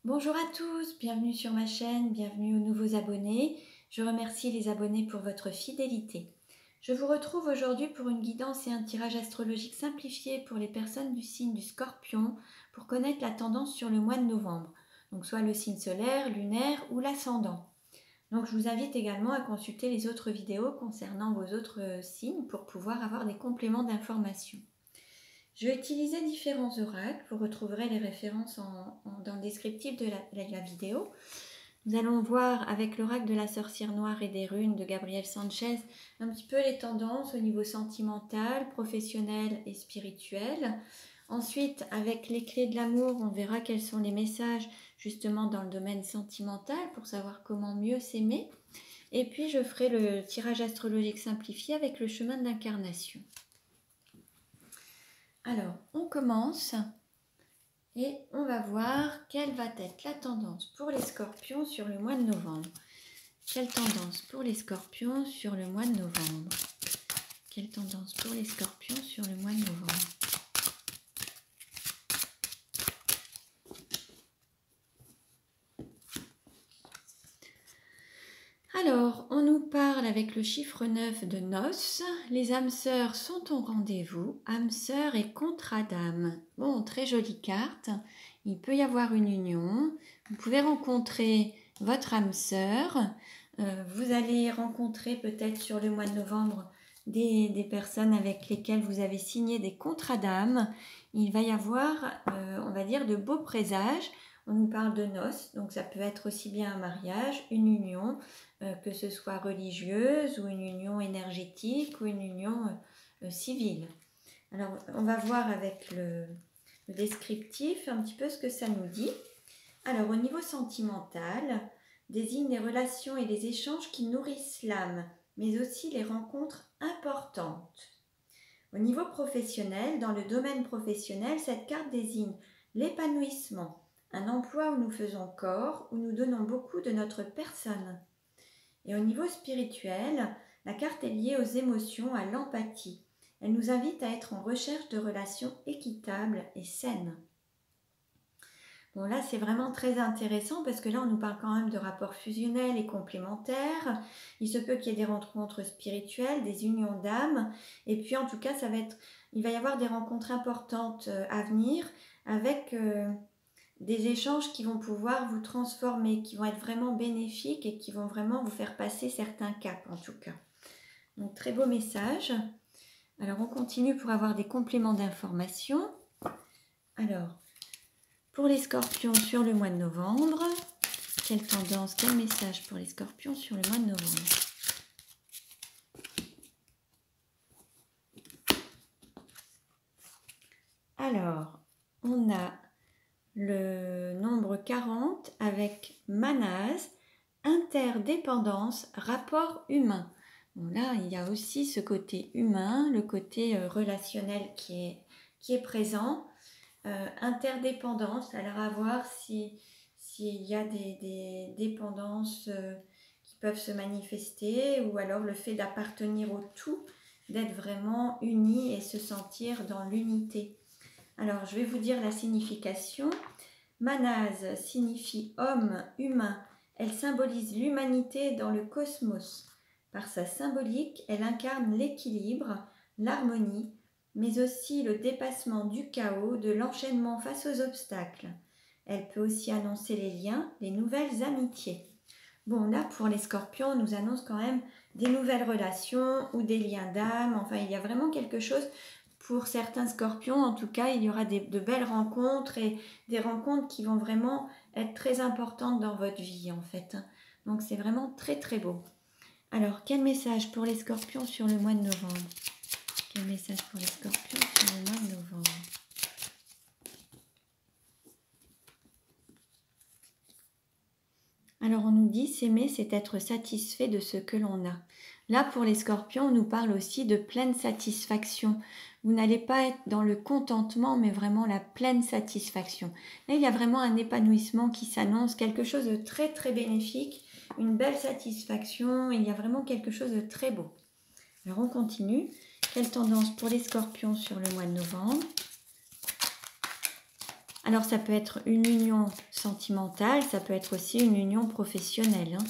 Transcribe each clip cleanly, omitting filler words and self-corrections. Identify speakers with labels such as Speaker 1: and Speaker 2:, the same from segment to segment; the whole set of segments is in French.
Speaker 1: Bonjour à tous, bienvenue sur ma chaîne, bienvenue aux nouveaux abonnés. Je remercie les abonnés pour votre fidélité. Je vous retrouve aujourd'hui pour une guidance et un tirage astrologique simplifié pour les personnes du signe du Scorpion pour connaître la tendance sur le mois de novembre. Donc soit le signe solaire, lunaire ou l'ascendant. Donc je vous invite également à consulter les autres vidéos concernant vos autres signes pour pouvoir avoir des compléments d'information. Je vais utiliser différents oracles, vous retrouverez les références dans le descriptif de la vidéo. Nous allons voir avec l'oracle de la sorcière noire et des runes de Gabriel Sanchez un petit peu les tendances au niveau sentimental, professionnel et spirituel. Ensuite, avec les clés de l'amour, on verra quels sont les messages justement dans le domaine sentimental pour savoir comment mieux s'aimer. Et puis, je ferai le tirage astrologique simplifié avec le chemin de l'incarnation. Alors, on commence et on va voir quelle va être la tendance pour les scorpions sur le mois de novembre. Quelle tendance pour les scorpions sur le mois de novembre? Quelle tendance pour les scorpions sur le mois de novembre? Alors, on nous parle avec le chiffre 9 de noces. Les âmes sœurs sont au rendez-vous. Âmes sœurs et contrat d'âme. Bon, très jolie carte. Il peut y avoir une union. Vous pouvez rencontrer votre âme sœur. Vous allez rencontrer peut-être sur le mois de novembre des personnes avec lesquelles vous avez signé des contrats d'âme. Il va y avoir, on va dire, de beaux présages. On nous parle de noces, donc ça peut être aussi bien un mariage, une union, que ce soit religieuse ou une union énergétique ou une union civile. Alors, on va voir avec le descriptif un petit peu ce que ça nous dit. Alors, au niveau sentimental, désigne les relations et les échanges qui nourrissent l'âme, mais aussi les rencontres importantes. Au niveau professionnel, dans le domaine professionnel, cette carte désigne l'épanouissement, un emploi où nous faisons corps, où nous donnons beaucoup de notre personne. Et au niveau spirituel, la carte est liée aux émotions, à l'empathie. Elle nous invite à être en recherche de relations équitables et saines. Bon, là, c'est vraiment très intéressant parce que là, on nous parle quand même de rapports fusionnels et complémentaires. Il se peut qu'il y ait des rencontres spirituelles, des unions d'âmes. Et puis, en tout cas, il va y avoir des rencontres importantes à venir avec des échanges qui vont pouvoir vous transformer, qui vont être vraiment bénéfiques et qui vont vraiment vous faire passer certains caps, en tout cas. Donc, très beau message. Alors, on continue pour avoir des compléments d'information. Alors, pour les scorpions sur le mois de novembre, quelle tendance, quel message pour les scorpions sur le mois de novembre? Alors, on a le nombre 40 avec Manase, interdépendance, rapport humain. Bon, là, il y a aussi ce côté humain, le côté relationnel qui est présent. Interdépendance, alors à voir s'il y a des dépendances qui peuvent se manifester ou alors le fait d'appartenir au tout, d'être vraiment unis et se sentir dans l'unité. Alors je vais vous dire la signification. Manase signifie homme, humain. Elle symbolise l'humanité dans le cosmos. Par sa symbolique, elle incarne l'équilibre, l'harmonie, mais aussi le dépassement du chaos, de l'enchaînement face aux obstacles. Elle peut aussi annoncer les liens, les nouvelles amitiés. Bon, là, pour les scorpions, on nous annonce quand même des nouvelles relations ou des liens d'âme. Enfin, il y a vraiment quelque chose pour certains scorpions. En tout cas, il y aura de belles rencontres et des rencontres qui vont vraiment être très importantes dans votre vie, en fait. Donc, c'est vraiment très, très beau. Alors, quel message pour les scorpions sur le mois de novembre? Quel message pour les scorpions sur le mois de novembre? Alors on nous dit s'aimer, c'est être satisfait de ce que l'on a. Là pour les scorpions, on nous parle aussi de pleine satisfaction. Vous n'allez pas être dans le contentement, mais vraiment la pleine satisfaction. Là il y a vraiment un épanouissement qui s'annonce, quelque chose de très très bénéfique, une belle satisfaction, il y a vraiment quelque chose de très beau. Alors on continue. Quelle tendance pour les scorpions sur le mois de novembre? Alors ça peut être une union sentimentale, ça peut être aussi une union professionnelle hein,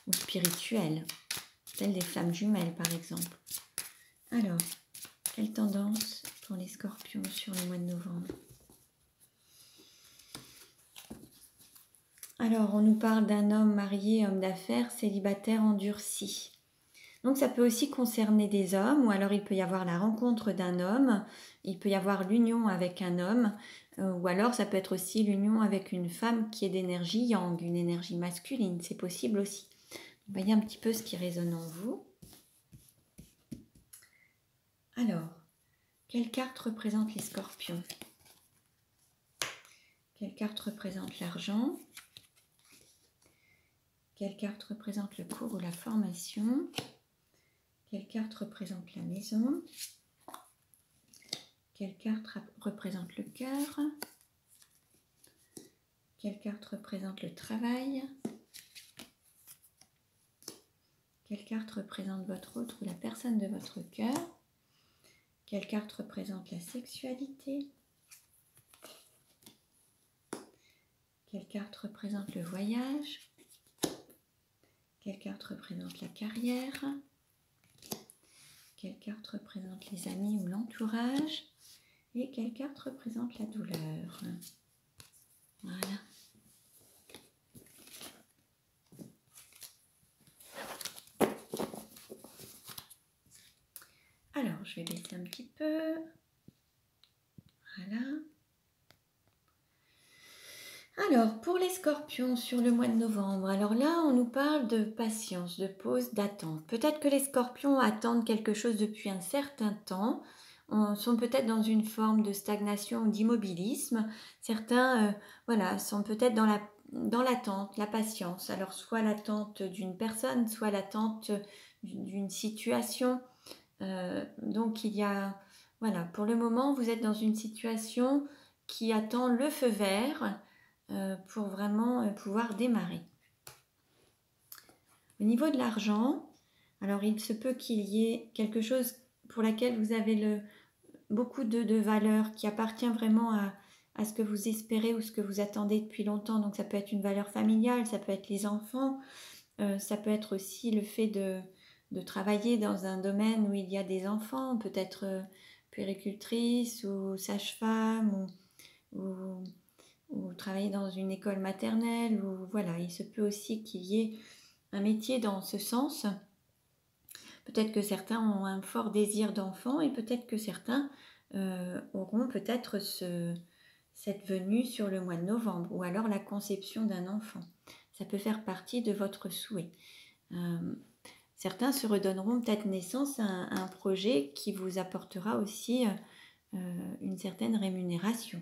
Speaker 1: ou spirituelle, telle des flammes jumelles par exemple. Alors, quelle tendance pour les scorpions sur le mois de novembre? Alors, on nous parle d'un homme marié, homme d'affaires, célibataire, endurci. Donc ça peut aussi concerner des hommes, ou alors il peut y avoir la rencontre d'un homme, il peut y avoir l'union avec un homme, ou alors ça peut être aussi l'union avec une femme qui est d'énergie yang, une énergie masculine, c'est possible aussi. Voyez un petit peu ce qui résonne en vous. Alors, quelle carte représente les scorpions? Quelle carte représente l'argent? Quelle carte représente le cours ou la formation? Quelle carte représente la maison? Quelle carte représente le cœur? Quelle carte représente le travail? Quelle carte représente votre autre ou la personne de votre cœur? Quelle carte représente la sexualité? Quelle carte représente le voyage? Quelle carte représente la carrière? Quelle carte représente les amis ou l'entourage? Et quelle carte représente la douleur? Voilà. Alors, je vais baisser un petit peu. Voilà. Alors, pour les scorpions sur le mois de novembre, alors là, on nous parle de patience, de pause, d'attente. Peut-être que les scorpions attendent quelque chose depuis un certain temps, sont peut-être dans une forme de stagnation ou d'immobilisme. Certains voilà, sont peut-être dans l'attente, la patience. Alors, soit l'attente d'une personne, soit l'attente d'une situation. Donc, il y a, voilà, pour le moment, vous êtes dans une situation qui attend le feu vert pour vraiment pouvoir démarrer. Au niveau de l'argent, alors il se peut qu'il y ait quelque chose pour laquelle vous avez beaucoup de valeur qui appartient vraiment à ce que vous espérez ou ce que vous attendez depuis longtemps. Donc ça peut être une valeur familiale, ça peut être les enfants, ça peut être aussi le fait de travailler dans un domaine où il y a des enfants, peut-être puéricultrice ou sage-femme ou travailler dans une école maternelle, ou voilà, il se peut aussi qu'il y ait un métier dans ce sens. Peut-être que certains ont un fort désir d'enfant et peut-être que certains auront peut-être cette venue sur le mois de novembre ou alors la conception d'un enfant. Ça peut faire partie de votre souhait. Certains se redonneront peut-être naissance à un projet qui vous apportera aussi une certaine rémunération.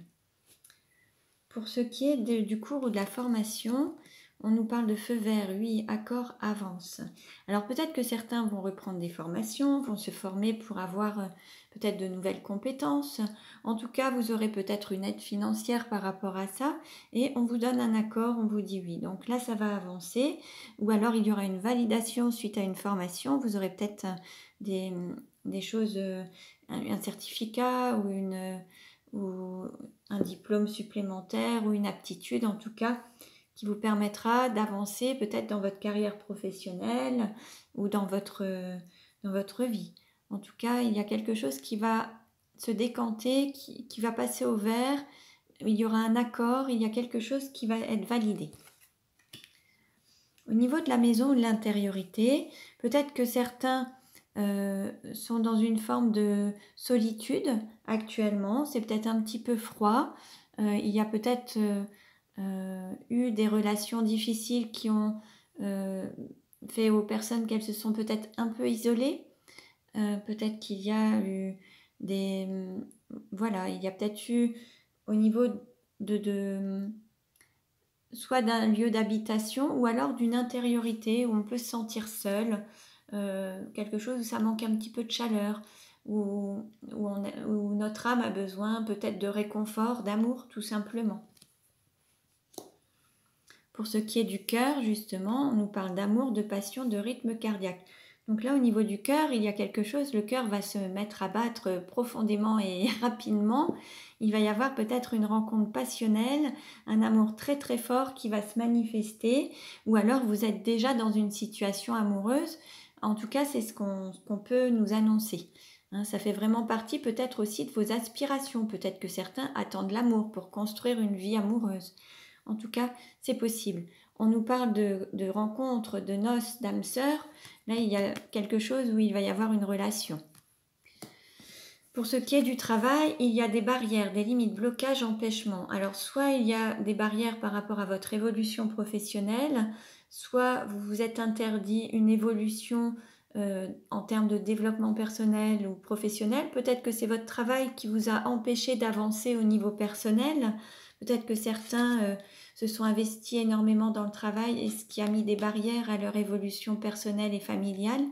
Speaker 1: Pour ce qui est du cours ou de la formation, on nous parle de feu vert, oui, accord, avance. Alors peut-être que certains vont reprendre des formations, vont se former pour avoir peut-être de nouvelles compétences. En tout cas, vous aurez peut-être une aide financière par rapport à ça et on vous donne un accord, on vous dit oui. Donc là, ça va avancer. Ou alors, il y aura une validation suite à une formation. Vous aurez peut-être des choses, un certificat ou un diplôme supplémentaire ou une aptitude en tout cas qui vous permettra d'avancer peut-être dans votre carrière professionnelle ou dans votre vie. En tout cas, il y a quelque chose qui va se décanter, qui va passer au vert, il y aura un accord, il y a quelque chose qui va être validé. Au niveau de la maison ou de l'intériorité, peut-être que certains sont dans une forme de solitude actuellement, c'est peut-être un petit peu froid, il y a peut-être eu des relations difficiles qui ont fait aux personnes qu'elles se sont peut-être un peu isolées, peut-être qu'il y a eu voilà, il y a peut-être eu au niveau soit d'un lieu d'habitation ou alors d'une intériorité où on peut se sentir seul, quelque chose où ça manque un petit peu de chaleur, où notre âme a besoin peut-être de réconfort, d'amour tout simplement. Pour ce qui est du cœur, justement, on nous parle d'amour, de passion, de rythme cardiaque. Donc là, au niveau du cœur, il y a quelque chose, le cœur va se mettre à battre profondément et rapidement. Il va y avoir peut-être une rencontre passionnelle, un amour très très fort qui va se manifester, ou alors vous êtes déjà dans une situation amoureuse. En tout cas, c'est ce qu'on peut nous annoncer. Hein, ça fait vraiment partie peut-être aussi de vos aspirations. Peut-être que certains attendent l'amour pour construire une vie amoureuse. En tout cas, c'est possible. On nous parle de rencontres, de noces, d'âmes sœurs. Là, il y a quelque chose où il va y avoir une relation. Pour ce qui est du travail, il y a des barrières, des limites, blocages, empêchements. Alors, soit il y a des barrières par rapport à votre évolution professionnelle, soit vous vous êtes interdit une évolution en termes de développement personnel ou professionnel. Peut-être que c'est votre travail qui vous a empêché d'avancer au niveau personnel. Peut-être que certains se sont investis énormément dans le travail et ce qui a mis des barrières à leur évolution personnelle et familiale.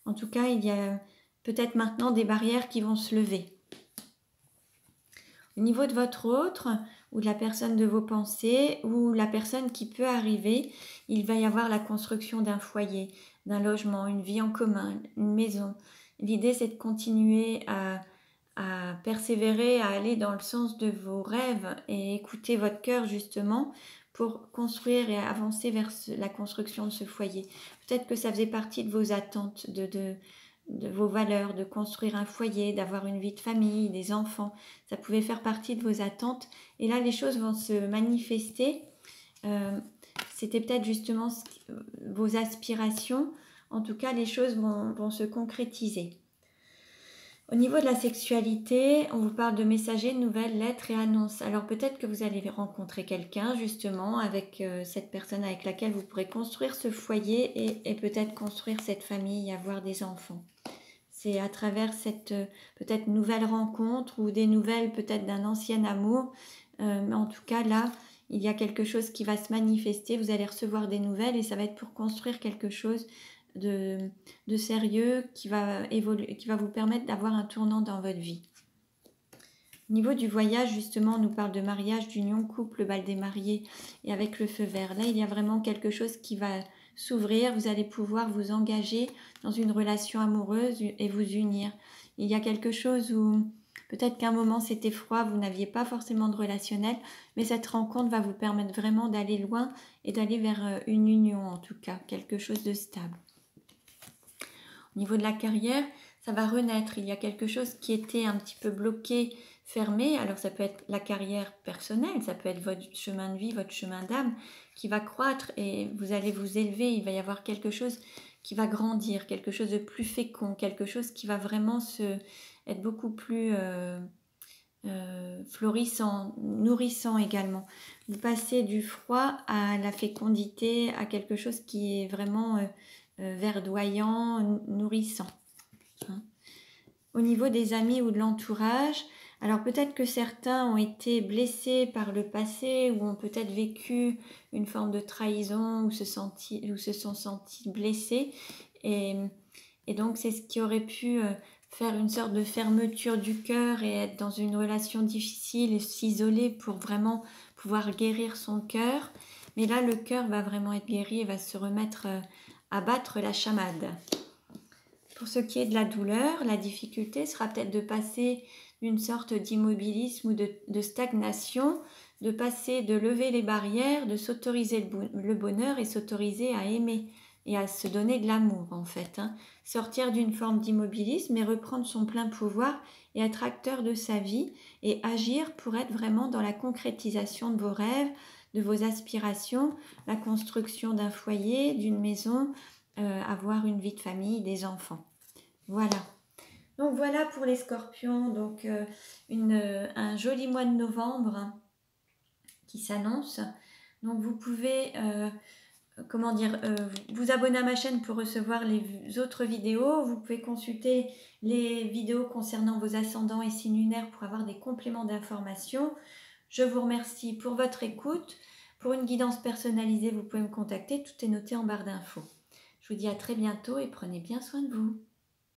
Speaker 1: En tout cas, il y a peut-être maintenant des barrières qui vont se lever. Au niveau de votre autre, ou de la personne de vos pensées, ou la personne qui peut arriver, il va y avoir la construction d'un foyer, d'un logement, une vie en commun, une maison. L'idée, c'est de continuer à persévérer, à aller dans le sens de vos rêves et écouter votre cœur justement pour construire et avancer vers la construction de ce foyer. Peut-être que ça faisait partie de vos attentes, de vos valeurs, de construire un foyer, d'avoir une vie de famille, des enfants. Ça pouvait faire partie de vos attentes. Et là, les choses vont se manifester. C'était peut-être justement vos aspirations. En tout cas, les choses vont se concrétiser. Au niveau de la sexualité, on vous parle de messagers, nouvelles, lettres et annonces. Alors peut-être que vous allez rencontrer quelqu'un justement avec cette personne avec laquelle vous pourrez construire ce foyer et peut-être construire cette famille, avoir des enfants. C'est à travers cette peut-être nouvelle rencontre ou des nouvelles peut-être d'un ancien amour. Mais en tout cas là, il y a quelque chose qui va se manifester. Vous allez recevoir des nouvelles et ça va être pour construire quelque chose de sérieux qui va évoluer, qui va vous permettre d'avoir un tournant dans votre vie. Au niveau du voyage, justement, on nous parle de mariage, d'union, couple, bal des mariés et avec le feu vert. Là, il y a vraiment quelque chose qui va s'ouvrir. Vous allez pouvoir vous engager dans une relation amoureuse et vous unir. Il y a quelque chose où peut-être qu'à un moment c'était froid, vous n'aviez pas forcément de relationnel, mais cette rencontre va vous permettre vraiment d'aller loin et d'aller vers une union en tout cas, quelque chose de stable. Au niveau de la carrière, ça va renaître. Il y a quelque chose qui était un petit peu bloqué, fermé. Alors ça peut être la carrière personnelle, ça peut être votre chemin de vie, votre chemin d'âme qui va croître et vous allez vous élever. Il va y avoir quelque chose qui va grandir, quelque chose de plus fécond, quelque chose qui va vraiment être beaucoup plus florissant, nourrissant également. Vous passez du froid à la fécondité, à quelque chose qui est vraiment verdoyant, nourrissant. Hein. Au niveau des amis ou de l'entourage, alors peut-être que certains ont été blessés par le passé ou ont peut-être vécu une forme de trahison ou se sont sentis blessés et donc c'est ce qui aurait pu faire une sorte de fermeture du cœur et être dans une relation difficile et s'isoler pour vraiment pouvoir guérir son cœur. Mais là, le cœur va vraiment être guéri et va se remettre à battre la chamade. Pour ce qui est de la douleur, la difficulté sera peut-être de passer d'une sorte d'immobilisme ou de stagnation, de lever les barrières, de s'autoriser le bonheur et s'autoriser à aimer et à se donner de l'amour en fait. Sortir d'une forme d'immobilisme et reprendre son plein pouvoir et être acteur de sa vie et agir pour être vraiment dans la concrétisation de vos rêves, de vos aspirations, la construction d'un foyer, d'une maison, avoir une vie de famille, des enfants. Voilà. Donc voilà pour les scorpions, donc un joli mois de novembre qui s'annonce. Donc vous pouvez vous abonner à ma chaîne pour recevoir les autres vidéos. Vous pouvez consulter les vidéos concernant vos ascendants et signes lunaires pour avoir des compléments d'informations. Je vous remercie pour votre écoute. Pour une guidance personnalisée, vous pouvez me contacter. Tout est noté en barre d'infos. Je vous dis à très bientôt et prenez bien soin de vous.